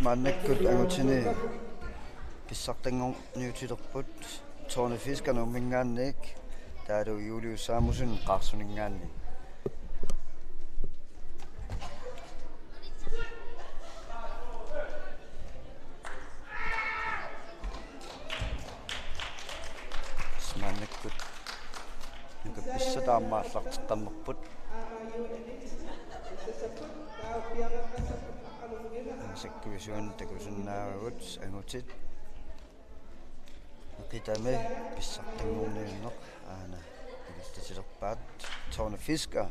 Mannekkut angutini pissartangor niutilerput Tårne Fisker nummingaannik taalu Julius Samusen qarsuningaanni mannekkut nuka pissataammaallaqteqqammerput sakkuisuun takusunnaagut angutit qitame pissartangorniinneq aana ilistatilerpaat Tårne Fisker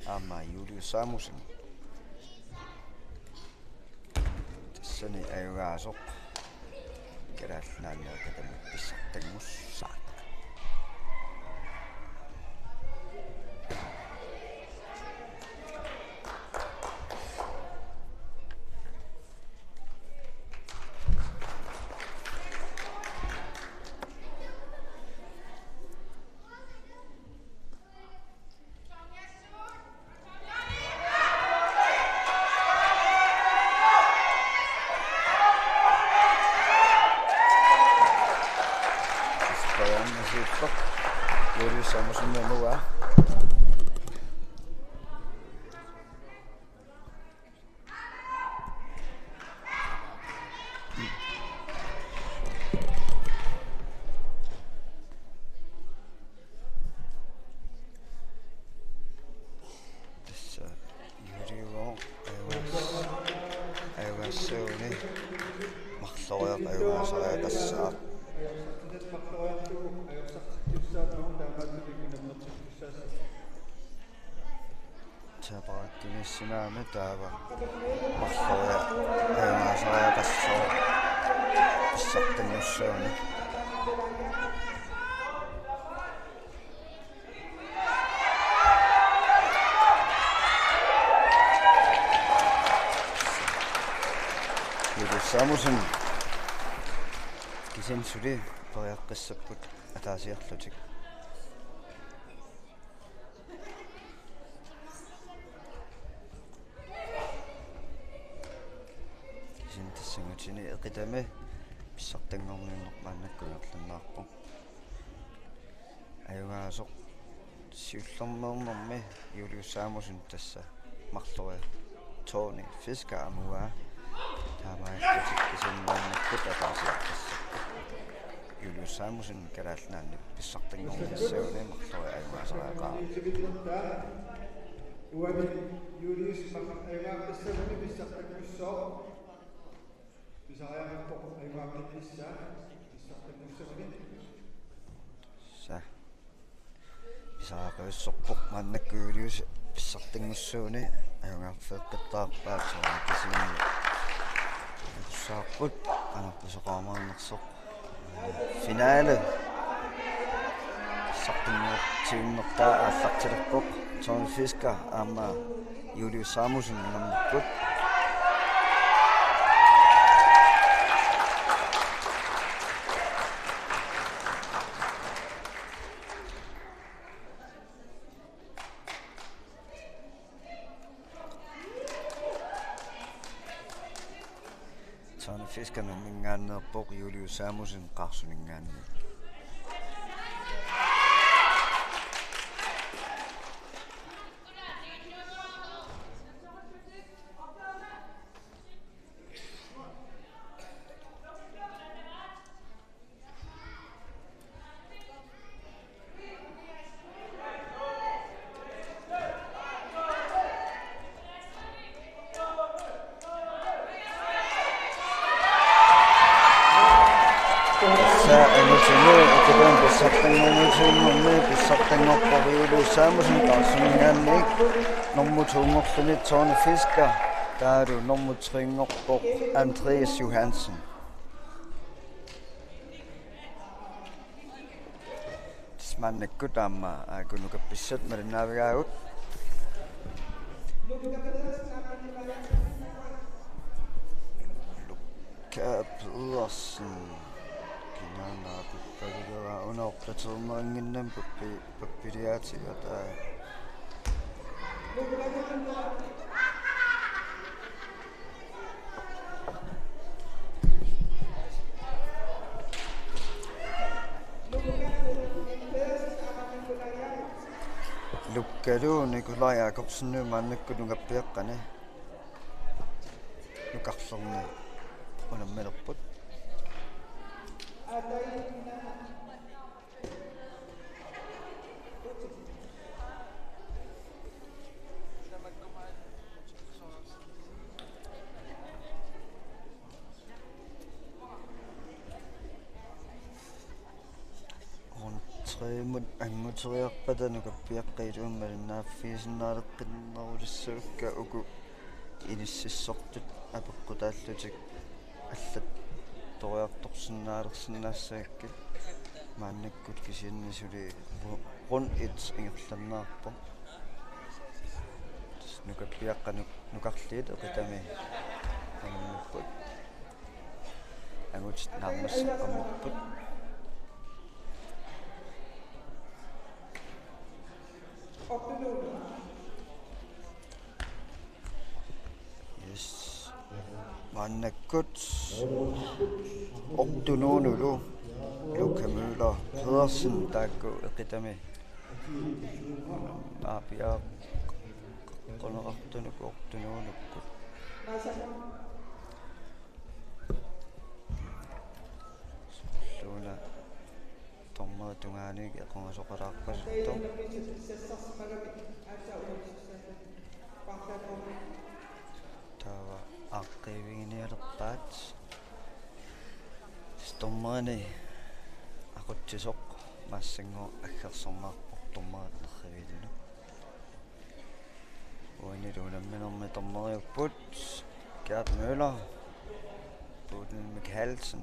aamma Julius Samusen tassani ayugaasoq kalaallnaanneq qitame pissartangussaa Julius Samusen nummer Sinaame taava marloja ayungaasarea qassoo pissartangussauni Julius Samusen kisinsuli pariaqqissapput ataasiarlutik singutini qitame pissartangorniinneq maannakkulerlannaarpoq ayugaasoq siullermeernermi Julius Samusen tassa marloria Tårne Fisker amuaa taamaaqqisikkisinnaannakkut ataasiartassa Julius Samusen kalaallnaanni pissartangorniissauni marloria ayugaasareaqaa uami Julius ayugaaqqissavani pissartangussoq Pisaqaussorpoq maannakku Julius pissartangussuuni ayungaarfeeqqittaarpaat kisimi saaqut anarpusoqaamaarnersoq finaale pissartangortiunnertaa aallartilerpoq Tårne Fisker aamma Julius Samusen nammerput Tårne Fisker nummingaanneerpoq Julius Samusen qarsuningaanni Julius Samusen qarsuningaannik normutungorluni Tårne Fisker taalu normutringorpoq Andreas Johansen tismannakkut aamma aakunukapissat malinnaavigaagut Lukkaapluarsin kinaanaaquppagileraa unaorlatermeringinnam pappiliaatigataa lukkaluuni kulariakorsinnu maannakku nungappiaqqani nukarlerni unammalerput Trimut anguteriarpatanuqappiaqqailuummalunnaaffiisinnaaleqqinnerulissukka uku inississortut apeqqutaallutik аллат ториарторсиннаалерсинаассааккит мааннаккут кисианнисули рун ит ингерланнаарпо нукаппиаққанук нукарлиит эқитами ангиммаппут ангут нааммассаққаммарпут yes maannakkut ortunuunulu Lukamula Pedersen taakku eqitami aapia qonerartunuk ortunuunukkut suuna torma tungaaniik eqongasoqalaarpasutto taava aqqivinginialerpaat stormaani aqutsisoq maassango aggersormaarportormaat nerrivilunu uaniluunamminermi tormeriupput Gert Møller Bodil Mikkelsen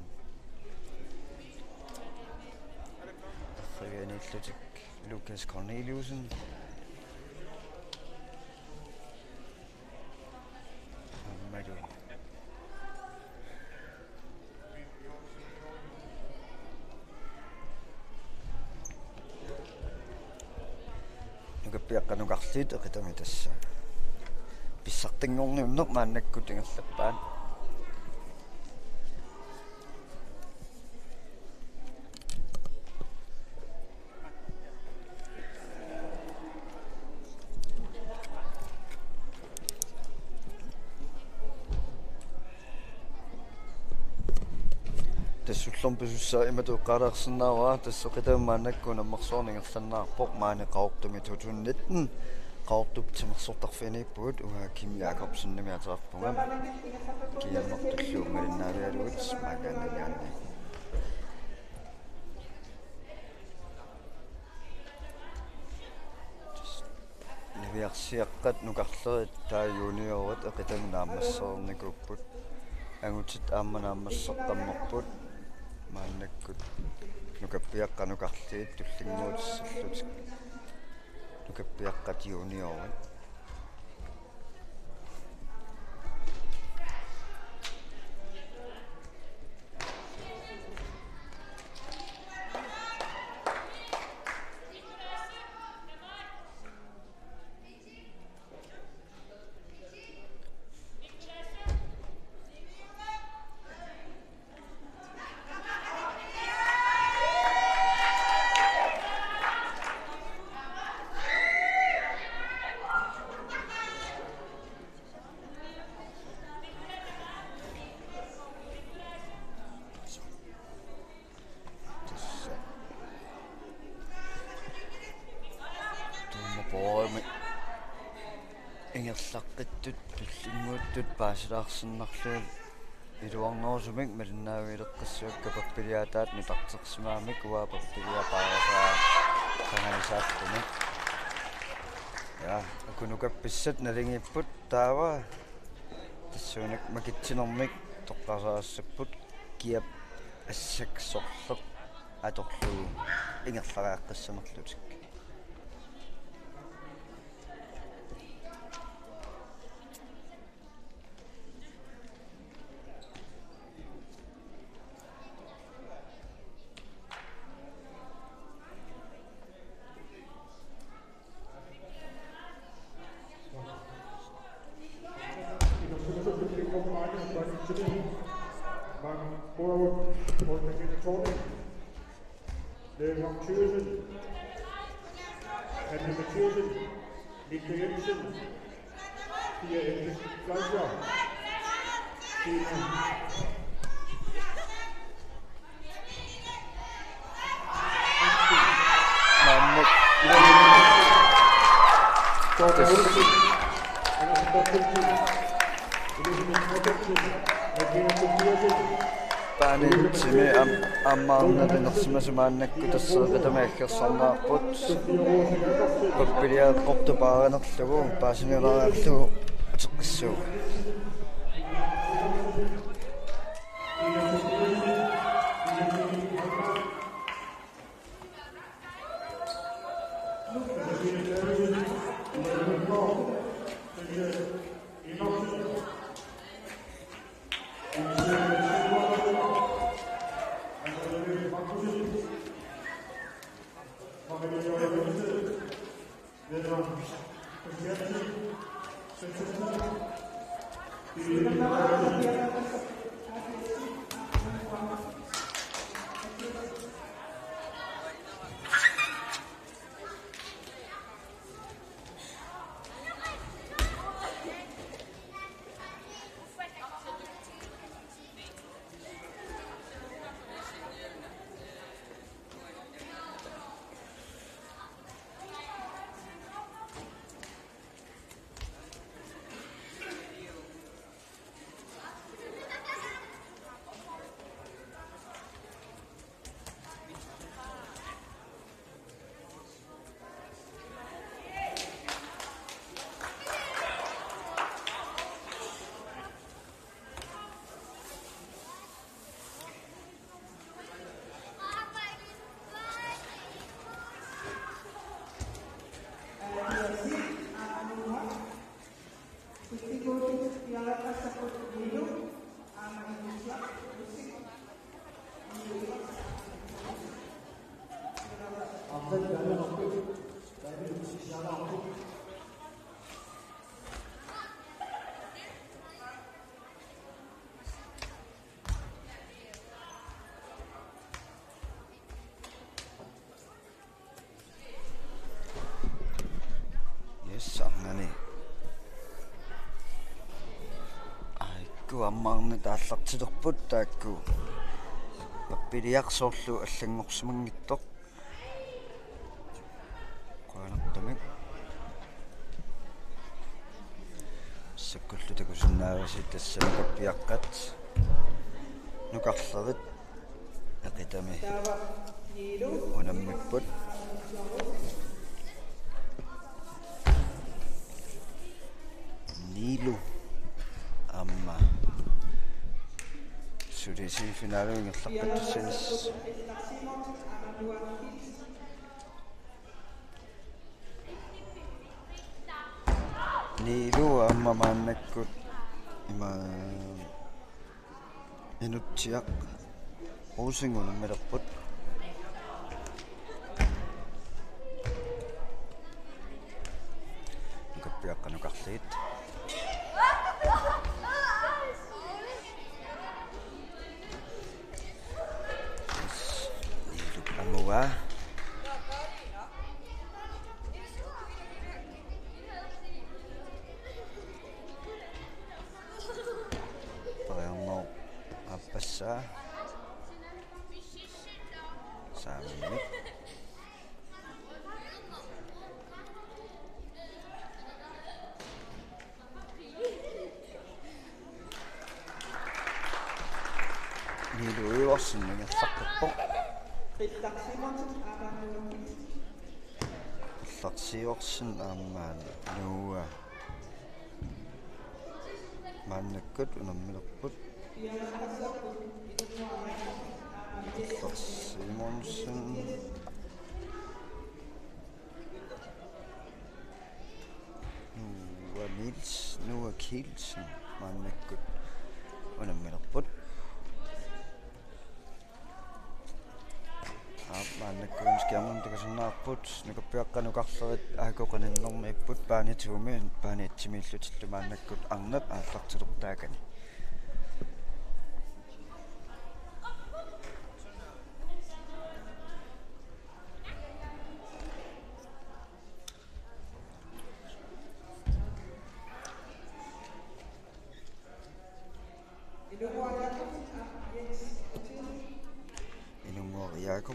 nerrivianillutik Lukas Corneliusen ammadu nukappiaqqanukarliit eqitami tassa pissartinngorniunneq maannakkut ingerlappaan tassullorm pisussaa imatuuqqaalaarsinnaavaa tassoqitaammaannakku nammersoorningerlannaarpoq maani qaortumi 2019 qaortup timersortarfiniippugut uha Kim Jacobsen nimiaterarpungam kiammertulluummalinnaalialuut maagaannigaanni niviarsiaqqat nukarlerit taa juniorut eqitami naammassoornikuupput angutit aammanaamasseqqammerput maannakkut nukappiaqqanukarliit tullinguutissarlutik nukappiaqqat juniorut ingerlaqqittut tullinguuttut paasilaarsinnarluul iluarnorsumik malinnaavilleqqassuakka pappiliataat nutartersimaamik uaa pappiliapaasaa kanganisaartunik ja akunukapписсат налингиппут таава тассуунак макитсинэрмик тоqqarsaassapпут киап ассаксорлеқ аторлуу ингерлариаққиссанерлутик Leonard Thygesen, Hanne Mathiasen, Niklas Jensen, Pia Ente Fleischer, Tina Paanitsimi ammaarnalinersimasumaannakku tasseeqitamaaggersornaarput pappiliaqortupaarenerlugu paasimiularaarlugu ateqqissuuga аммаарни тааллартилерпут таакку паппилиарсоорлу аллангорсимангиттоқ қуанартамик саккуллу такусиннаавасит тассанакаппиаққат нукарлерит ақитами унаммикпут нилу амма сулиси финалуингерларпаттуссанис нилу амма мааннаккут има инутсиақ уусингунаммилерпут каппиаққанукарлигит амуа парамо аппаса саммик нилуиорсиннагерларпаппо ларсиорсин аамаан нууа маннаккут унаммилерпут ларсимонсин нууа нилс нууа килсен маннаккут унаммилерпут маннаккуун скиамун такасуннаарпут нукаппиаққанукарлерит аакоқаниннэрмииппут паанитуумиан пааниатсимииллутиллу мааннаккут арнап ааллартилертаакани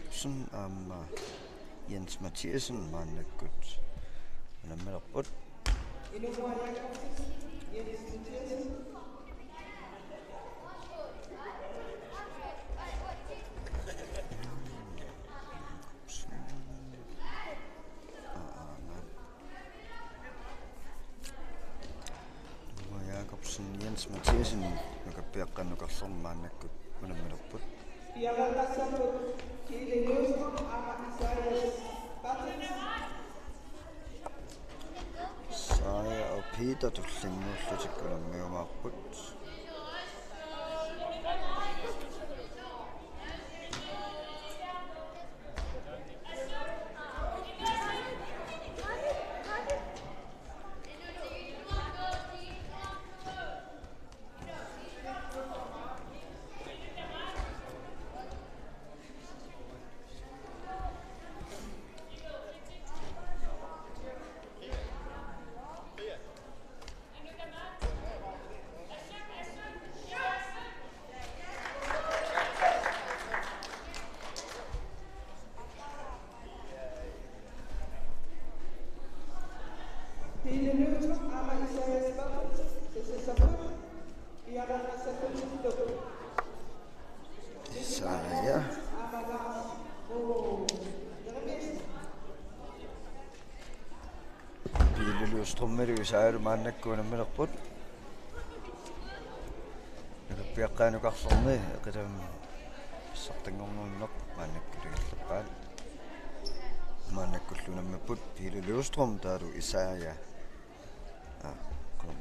Jacobsen, Jens Mathiasen, Mannegut. Unammeraput. Jacobsen, Jens Mathiasen, joka piakkaan nukassaan Mannegut. Unammeraput. Saja og Peter tullinguullutikkulam miumaarput. Saja. Pilelyustrummelus Mannegut. Joka piakkaan nukassarni qitam sartangornunnerp Mannegut. Mannegullunammapput pilelyustrum taalu Isaja. Kom.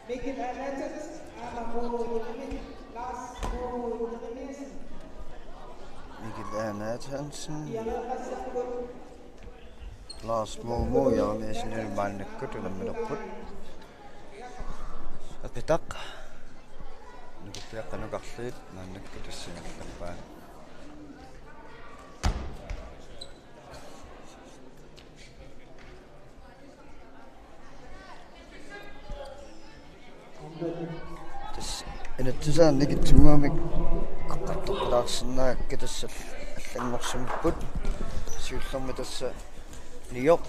Mikkel Erlandsens, Mikkel Erlandsen, Lars Momo, Jarniesen, Mannegut, Unammeraput. Apitak. Nukupiakka nukarliit, Mannegut issingallampaan. Inattusaan nikitsumaamik qaqqartorlaarsinnaakka tassa аллангорсумиппут сиуллэрми тасса ниоқ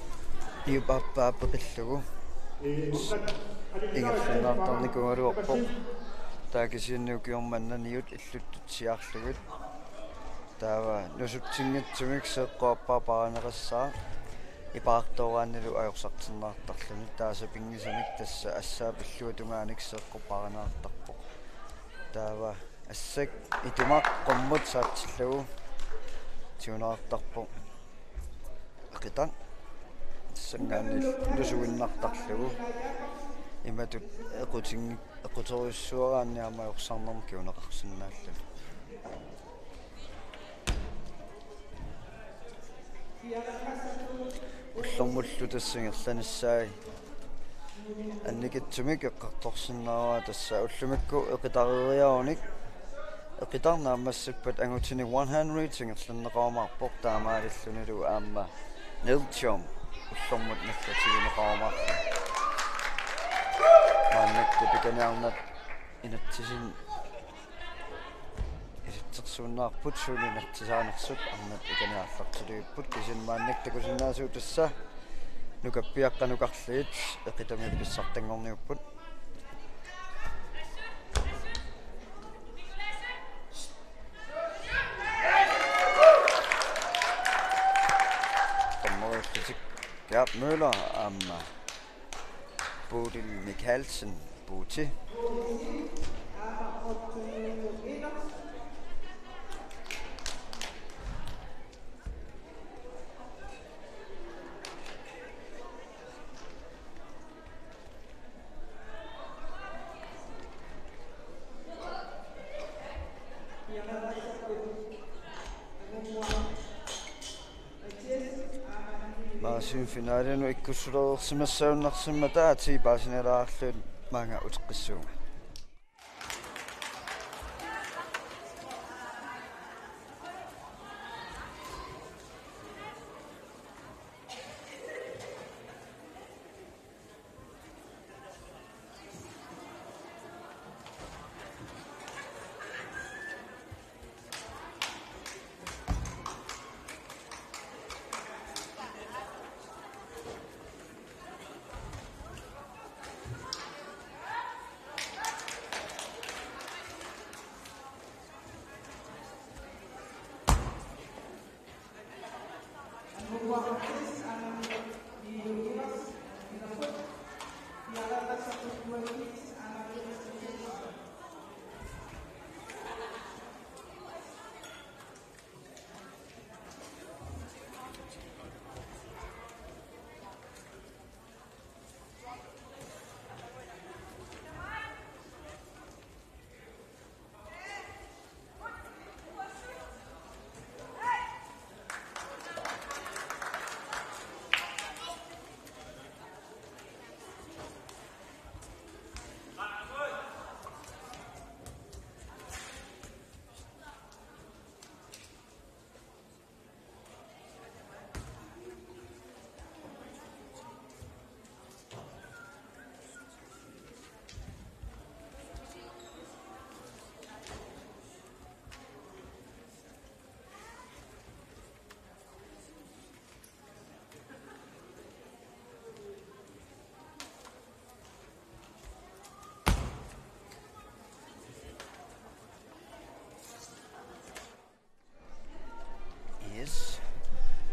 иупааппааппеқиллугу ингерлуннаартарникуалуорпоқ таакисиинниукиорманнаниут иллуттут сиаарлугут таава нусутсингатсумик сеққуаппаапаранеқассаа ипаартоораанналу ajorсартэрнаартарлуни тааса пингисамик тасса ассаа пиллуатунгааник сеққупаранаартарпоқ таава ассак итумақ қоммут саатсиллугу тиунаартарпо акитан сэнгаанил нусуиннартарлугу иматут эқутериуссуараанниама йорсарнерм киунеқарсинааллу уллэрмуллу тассингерланиссаи анникитсумик эққарторсиннаава тасса уллумикку эқитаририауник эқитарнаамассаппат ангутини one hand reading эрланнеқаамаарпоқ таамаалиллунилу аама нилчом уллэрмут наллатигинеқаамаарла мааннакку пиканиарнат инатсисин иритсерсууннаарпут суулинатсисаанерсут арнат пиканиарлартилуиппут кисин мааннактакусиннаасуу тасса нукаппиаққанукарлиит эқитами писсартангорниуппут Gert Møller om Bodil Mikkelsen Buti. Semifinalen ikkussulersimassaunnarsimma taati paasinalaarluut maanga uteqqissuunga.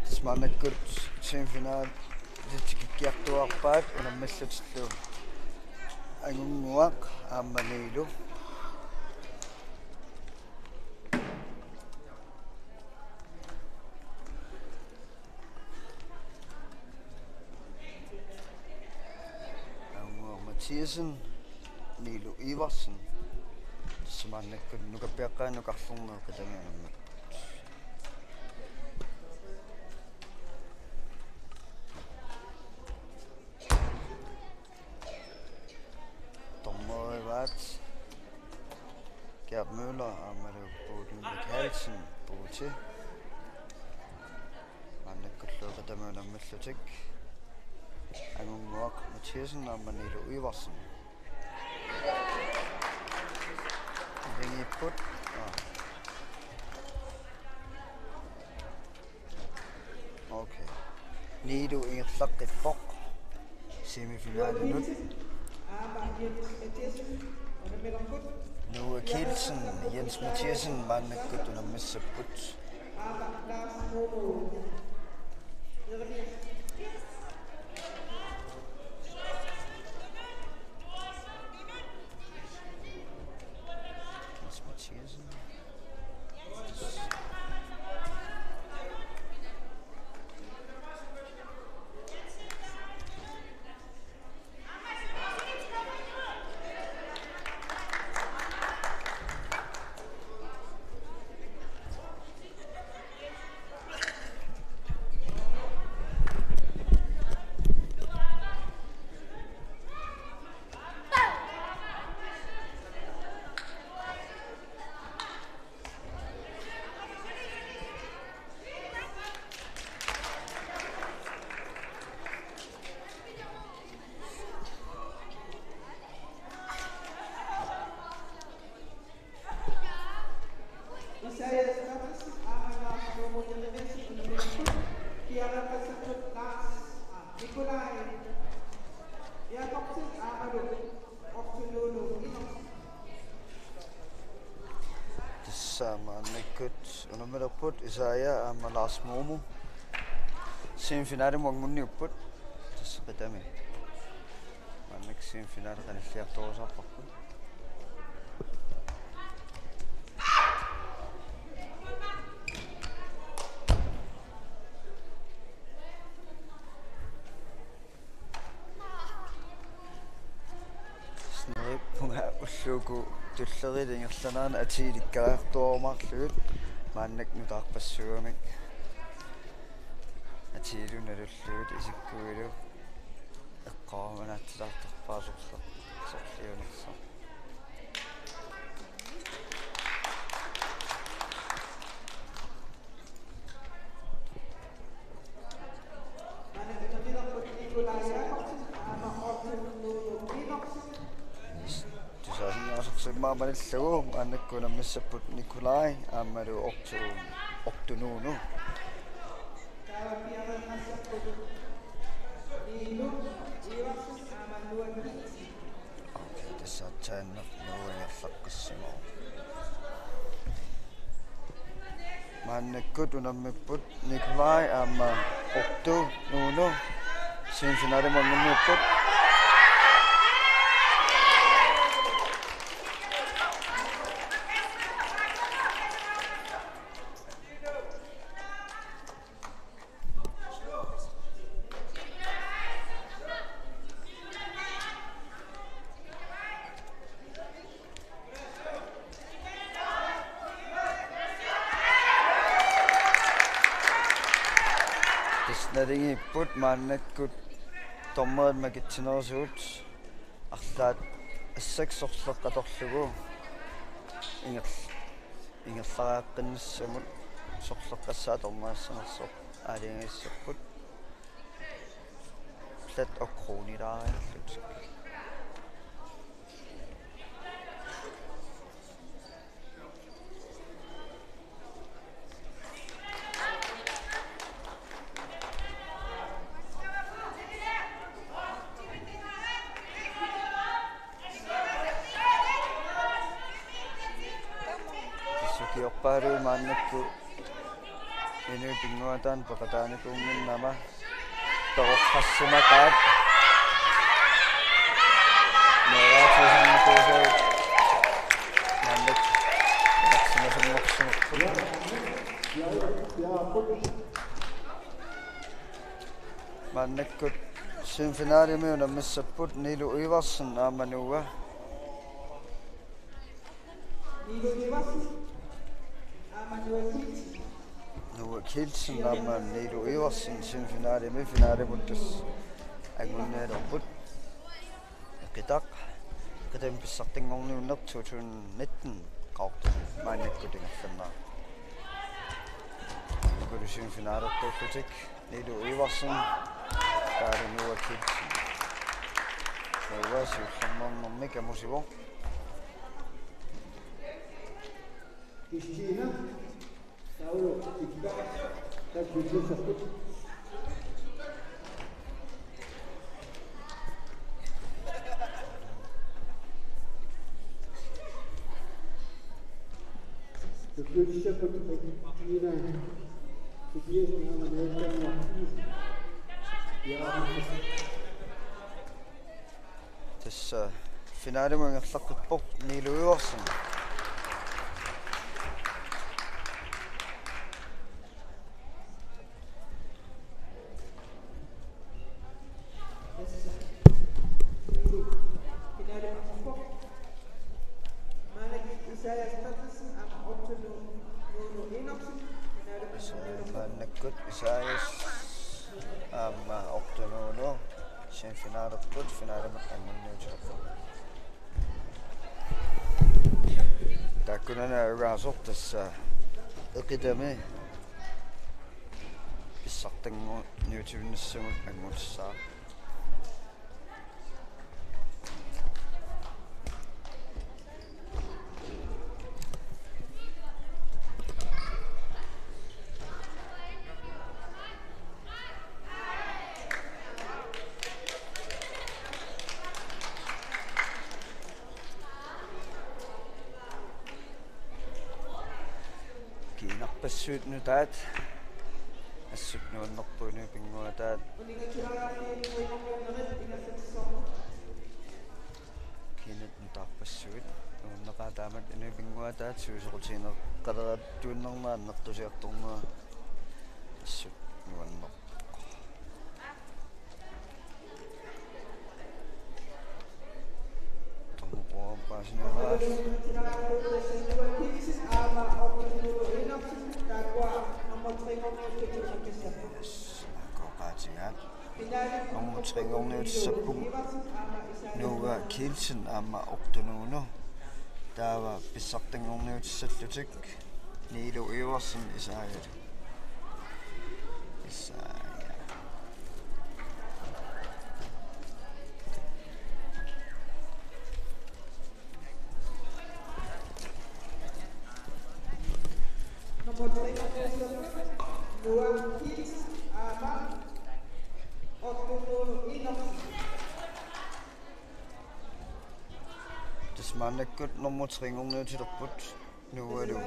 Tismaanakkut semifinal tikikkiartuarpaat unammallutillu angunguaq aammaniilu angunguaq Mathiasen Nilu Iversen tismaanakkut nukappiaqqaanukarlurneru katangaanamma Gert Møller og Bodil Mikkelsen Bote. Mannekkutluuqa tamuunammallutik. Angunguaq Mathiasen og Nilu Iversen. Ringipput. Okay. Nilu Iversen semifinalen. Nu Kielsen, Jens Mathiasen, Mannekkut unammissapput. Jens Mathiasen. Mannekkut unammerput Isaiah amma Lars Momo semifinalen wangunni upput tasqitami mannek semifinal qanilliartorisarparput snurippunga ulluku tullerilingерлanaana atiilikkaartuarmarlugut maannak nutaarpassuamik tiilu nalulluut isikkuilu eqqaamanaatsilаарtarpaasorla sorliunersa tusaasinnaasaqsimaamanillugu annakkunammissapput Nikolai aammalu ortunuunu tässä tjänner nuuingerlaqqissimuu maannakkut unammipput Nikolai aamma ortunuunu sinfinaalimornimmiipput Naringipput maannakkut tormerit makitsinерsuut арлаат ассаксорлеққаторлугу ингерларааққиннассамут сорлеққассаа тормаассанерсоқ аалингиссаппут плат оккруунилаариарлут Kiopparu maannakku inu pinguatan paqataanikuunginnama toqorqassumaqaat neeraatisannukuusau maannak taqsimasunnersumerput maannakkut sinfinaaliumi unammissapput niilu iivarsan aammanuuga Nuwa kilsen namma niilu iivarsin sinfinaalimi finaalimuttus agunneelerput qitaq qitam pissartingorniunner 2019 qaortu maanakkutingerlannaa kulu sinfinaalertuullutik niilu iivarsin taali nuwa kilsen nuwa siullernernermi kamusivo Kristina, Saulo, Tikka, tak bisa sebut. Terus seperti Kristina, Kristina nama mereka ya. Tässä finaalimangерлaqqippor niiluiorsan maannakkut isaayas aamma ortunuunu sinfinaalerput finaalimat angunniutilaqqa taakkunana ugaasor tassa eqitami pissartangu niutivinnassamut angulsaa Passuutnu taat assutnuannerpuunu pingua taat kinatnu taarpassuut uunneqaa taamat inu pingua taat suusoqutiiner qalerattuunnernaannertusiartornua assutnuanner tormuqua paasinaaraat Atingaat Normutringorniutissappug nuuga Kielsen aama ortunuunu taava pissartangorniutissallutik Niilo Iversen isaajat Tismaannakkut normutringorniutilerput nuualu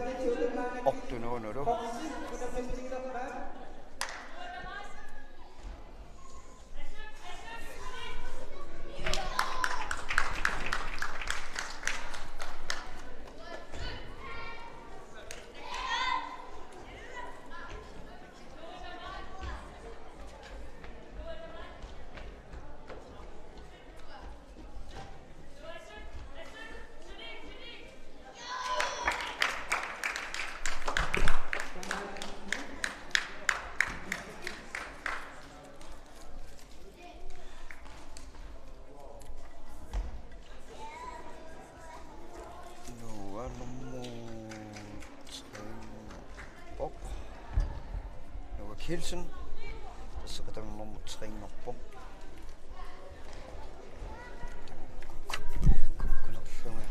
ortunuunulu Kielsen tasaqatam normutringorpoq kukkunerlunga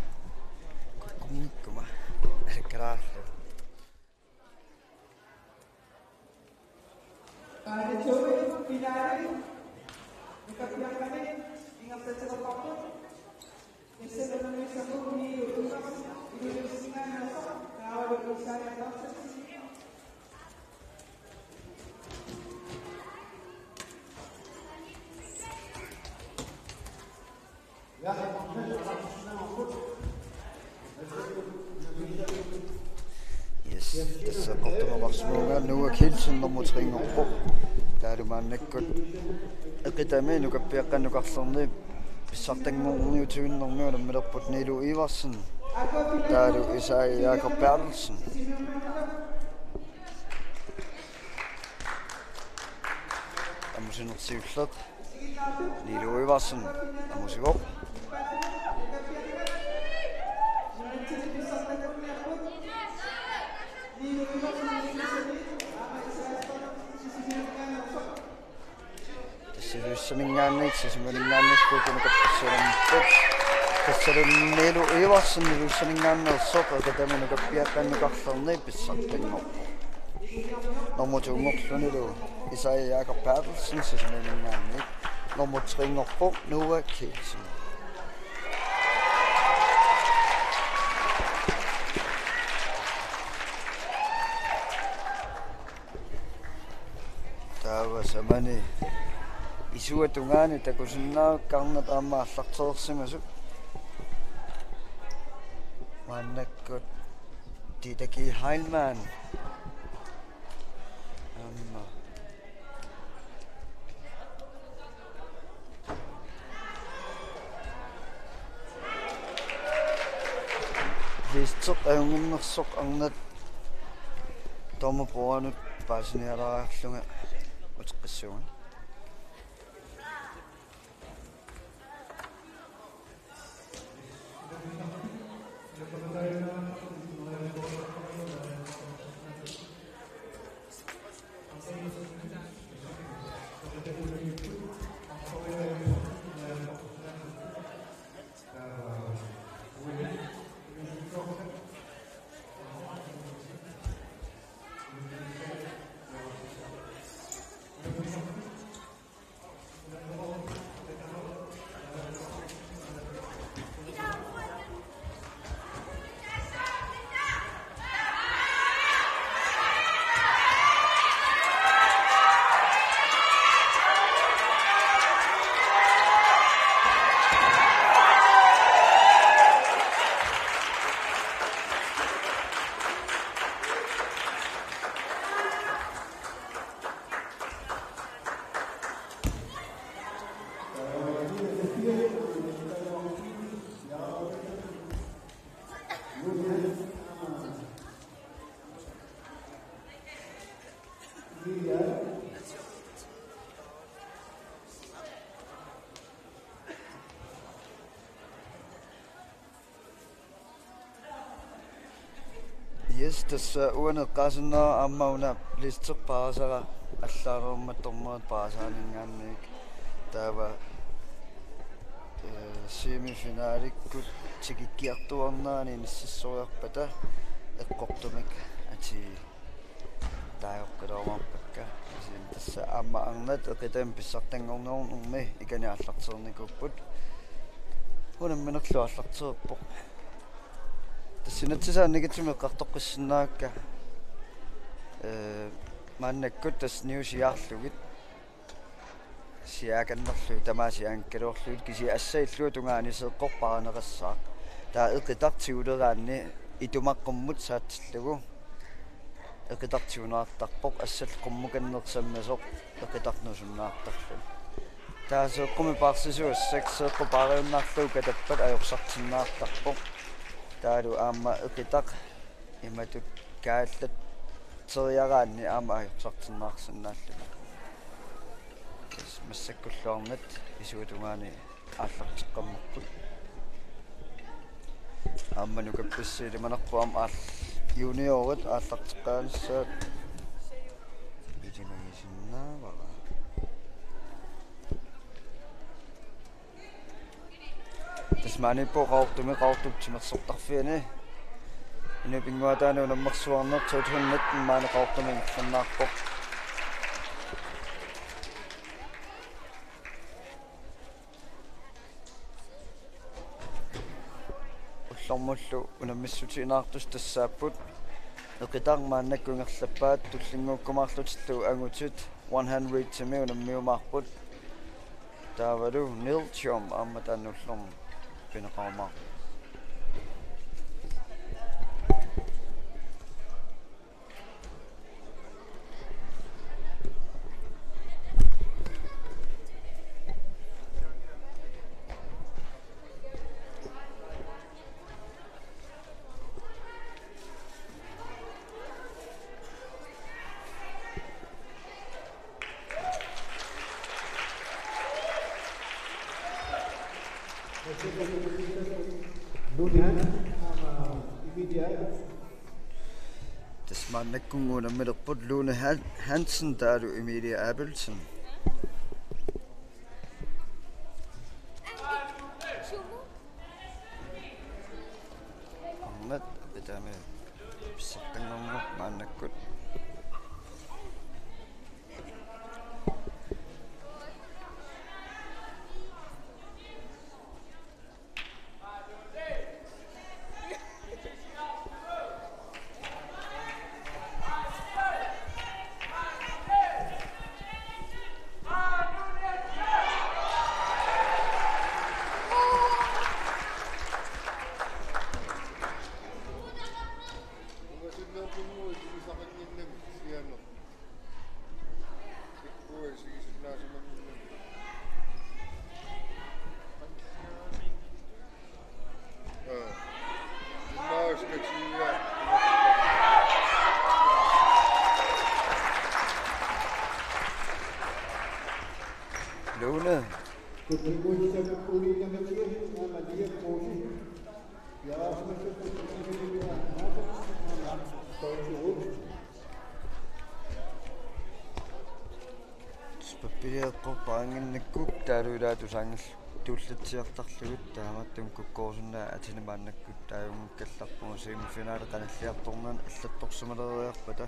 kukkungikkuma alakkaraallu Yes, tässä kortumavarsuunga nuuga Kielsen normutringorpoq taalumaannakkut eqitami nukappiaqqannukarlerni pissartangorniutuinnermiula milerput Niilo Iversen taalu Isai Jakob Bertelsen amusinersiulleq Niilo Iversen amusigor Tassaringaanniit Niilo Iversen niluussaningaannersoq eqataminukappiaqqannukarlerni pissartangorpoq normutungorlunilu Isai Jakob Bertelsen sisumaningaanniit normutringorpoq nuuga Kielsen taava samani isuatungaani takusinnaaqarnat aammaarlarteersimasuk maannakkut Titaki Heilmann amma listoq aunginnersoq arnat tomapoanut paasinialaarlunga utqissuun Yes, tässä uunneqqaasunneraa ammauna lisтерpaasara allaaruummattornerat paasaaningaanniik taava semifinaalikku tikikkiartuarnaani nississoriarpata eqqortumik ati taajoqqilormarpakka isin tässä amma arnat eqitam pissartangornerunnermi ikaniallarternikkupput unamminerluallarterippoq тассинатсисааникитсуми эққартоққиссинаакка мааннаккут тас ньюсиарлугит сиаканнерлу тамаасиаанккалуорлуит киси ассаиллуа тунгаани сеққорпаранеқассаа таа эққитартиулераанни итумаққуммут саатсиллугу эққитартиунеартарпоқ ассал қуммуканнерсаммасоқ эққитарнусуннаартарлу таа сеққуми парсисуассак сеққопаариуннаарлуу катаппат аёрсартиннаартарпоқ таалу аама эқитақ иматут кааллат териараанни аама аёрсартиннаарсинааллуна массаккуллуарнат исуутунгаани ааллартеққаммуккут аамману капписсиили манерпуам аал юниорит ааллартеққааниссаат видимагисиннаавара тасмани поqaortumi qaortuptimersortarfiani inupinguataanu nammersuarnertut hunnat maani qaortumi ngernarpoq ullormullu unamissutiinaartus tassaapput eqitarmaannakkungerlappaat tullinguukkumaarlutillu angutut one hand read timi unammiumaarput taavalu nilchom ammataannullorm pineqarmaa Tasmannakkunguuna milerput Lune Hansen taalu Emilia Abelsen Arnat pitame pissartanngornguq maannakkut Lune. Spapiliaqorpaanginnikkuk taaluilaatusangall tuullatsiartarlugut taamattun kukkoorsunnaa atinamaannakkut taajungukkallarpuma semifinale qanalliartornan аллатторсумалериарпата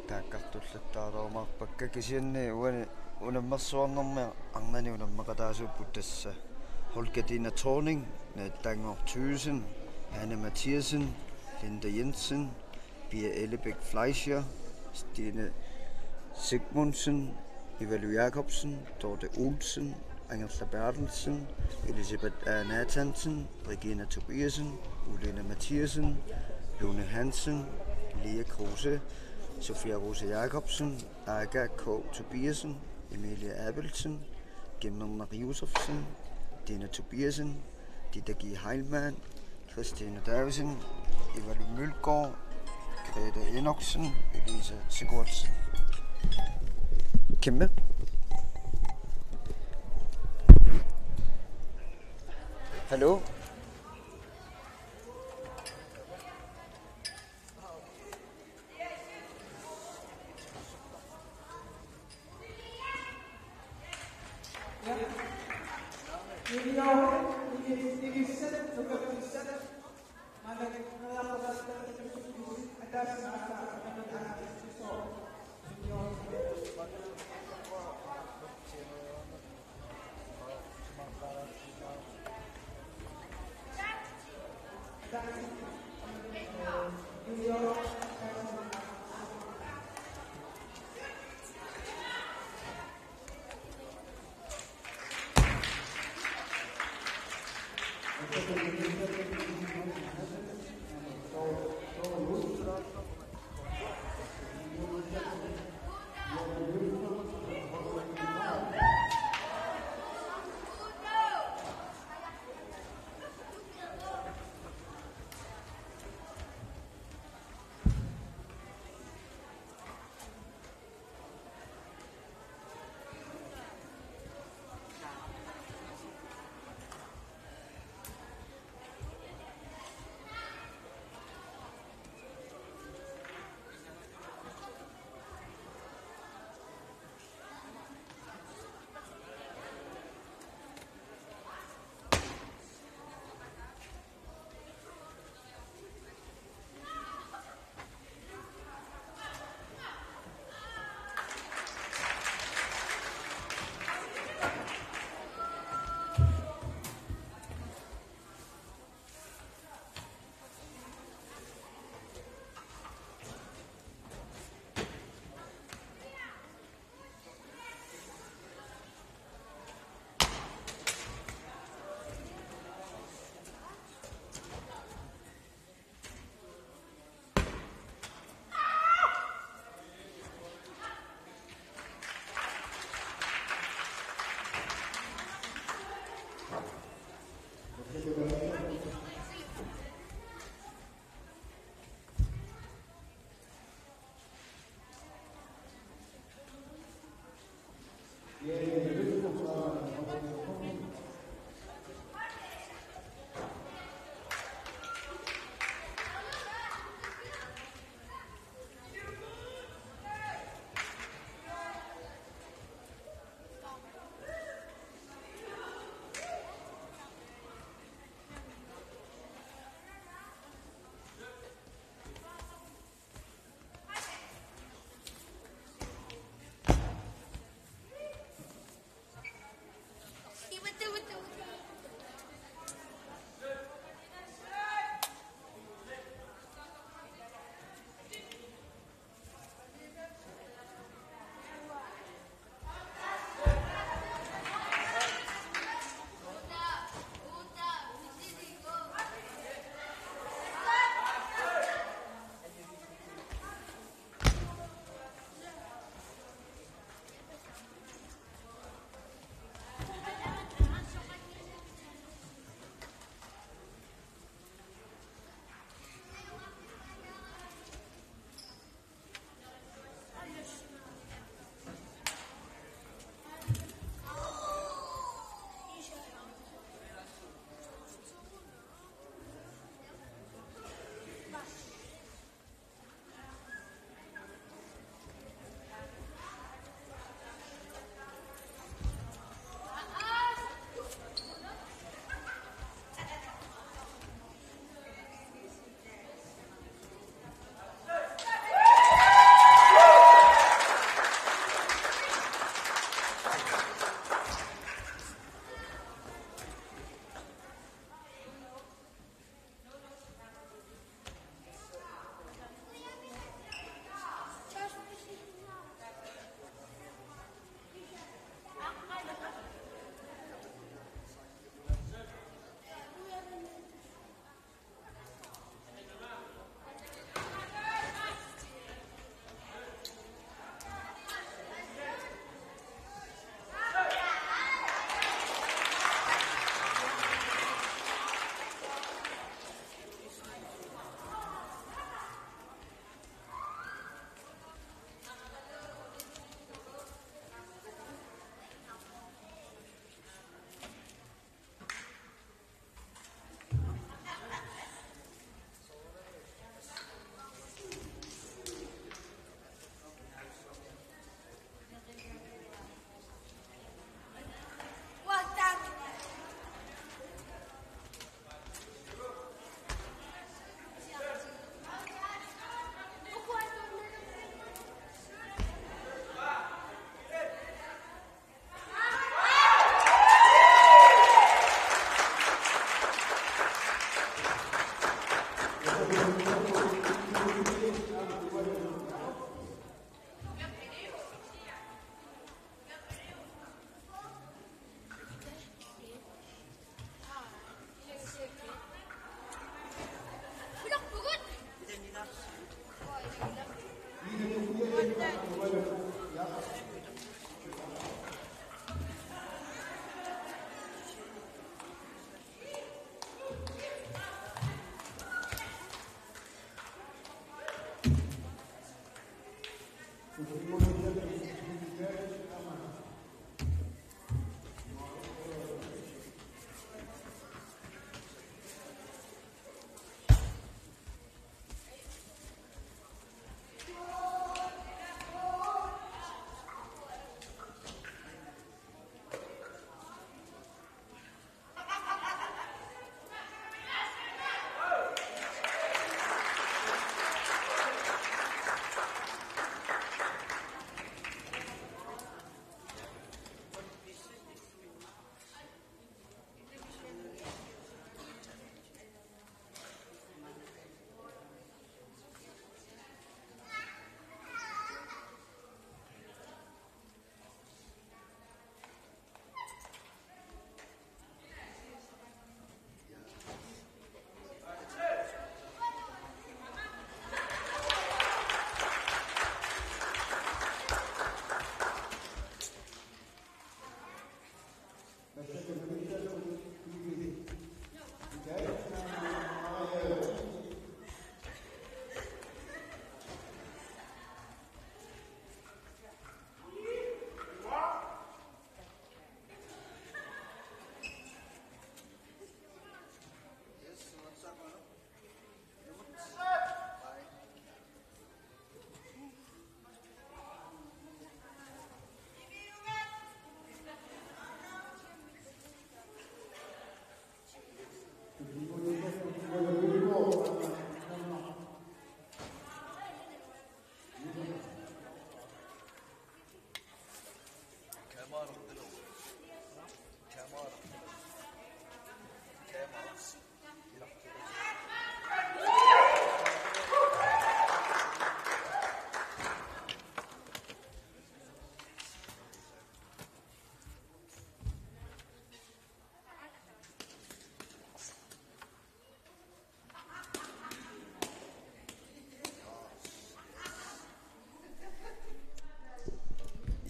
taakkartullattaaroomarpakka kisianni uani unammersuarnermia arnani unammeqataasuupput tassa Holger Thorning Dagmar Thygesen Anne Mathiasen Linda Jensen Pia Ellebæk Fleischer Stine Sigmundsen Evalu Jacobsen Dorte Olsen Angerla Bertelsen Elisabeth Nathansen Regina Tobiasen Ulene Mathiasen Lune Hansen Lea Kruse Sofia Rose Jacobsen, Aga K. Tobiasen, Emilia Abelsen, Gemmer Josefsen, Dina Tobiasen, Dita G. Heilmann, Christine Davisen, Evalu Mølgaard, Grete Enoksen, Elisa Sigurdsen. Kæmpe. Hallo?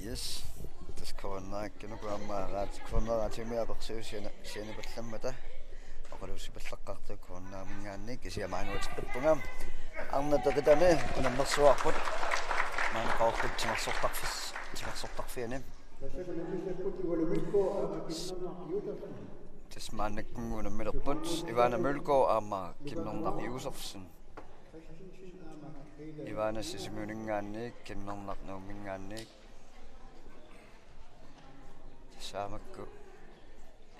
Yes, das kornaak kinukuammaaraat korneraatiumiaqersiu sianipallamata oqalussipallaqqartu kornaamingaannik isiamaanuatiqqippungaam arnateqitani unammersuarput maanaqaorput timarsortarfiani tasmaannakkunguunammilerput Ivana Mølgaard aamma kimnernaqiusersun Ivana sisimuningaannik kimnernernuummingaannik saamakku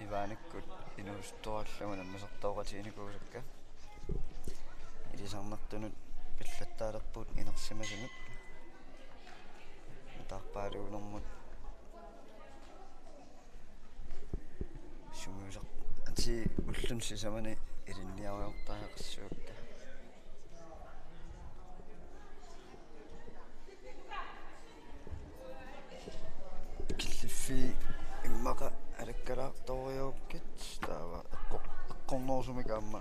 Ivanakkut inuustuarluguna misertooqatiinikuusakka ilisarnertunut pillattaalerput inersimasunut taarpaaluunermut sumuusaq ati ullun sisamani ilinniaruortaaqassuukka killiffi immaqa alakkalaartoriuukkit taava eqqornorsumika amma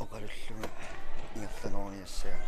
oqalulluma ingerlanorniassaa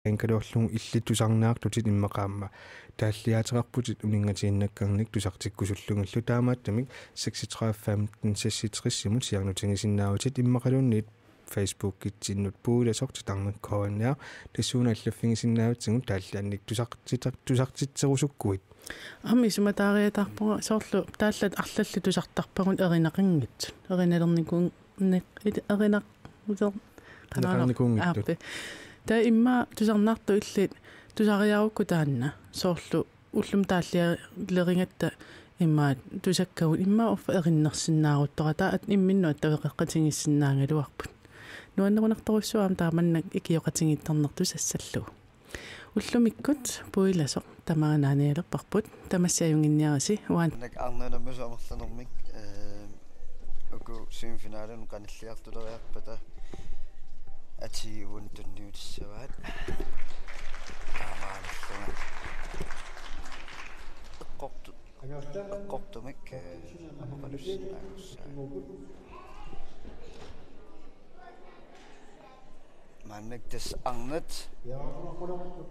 Enkalorlung illittusarnaartutit immaqaamma тааллиаатерарпутит унингатииннаккарник тусартиккусуллунгиллу таамааттамик 3615 66-симут сиарнутингисиннаавутит иммақалуунниит Facebook китсиннут пууласорти тарнаккоанниа тассуунааллаффигисиннааватсигут тааллаанник тусартитсерусуккуит амми суматаариатаарпуга соорлу тааллат арлалли тусартарпагун эринақингит эриналерникуун эринақ утер канаанерникунгит таа имма тусарнаарту иллит тусариарукку таанна соорлу уллум тааллиалерингатта имма тусаккагут имма оффа эриннерсиннааруттора таат имминну аттавеққатингиссиннаангалуарпут нуаннерунарторуссуаам тааманнак икиоқатингитторнерту сассаллу уллумиккут пуиласоқ тамаанаанеалерпарпут тамассааюнгинниараси уан нак арнанаммусуамерланэрмик уку семифинален каниллиартулериарпата атиуун тунниутиссаваат таамааллунга эққортумик амақалуссинаагуссаа маннак тас арнат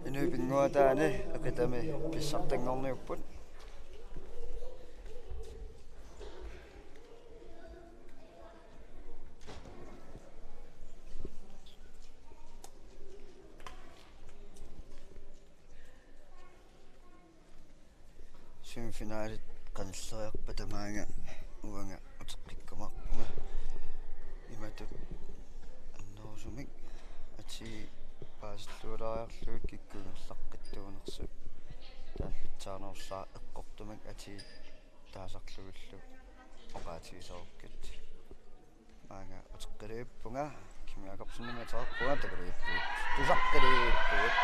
инуипингуатаани акатами писсартангорниуппут семифиналит каниллериарпа тамаага уанга утеққиккумарпуга иматут аннерусумик ати пааслуулариарлуут киккунгерлаққиттуунерсу таалпитсаарнерсаа эққортумик ати таасарлугуллу оqaатигисоруккат маага утеққилииппунга кимиакорсиннаматаарпунга такалииппуут тусаққилииппуут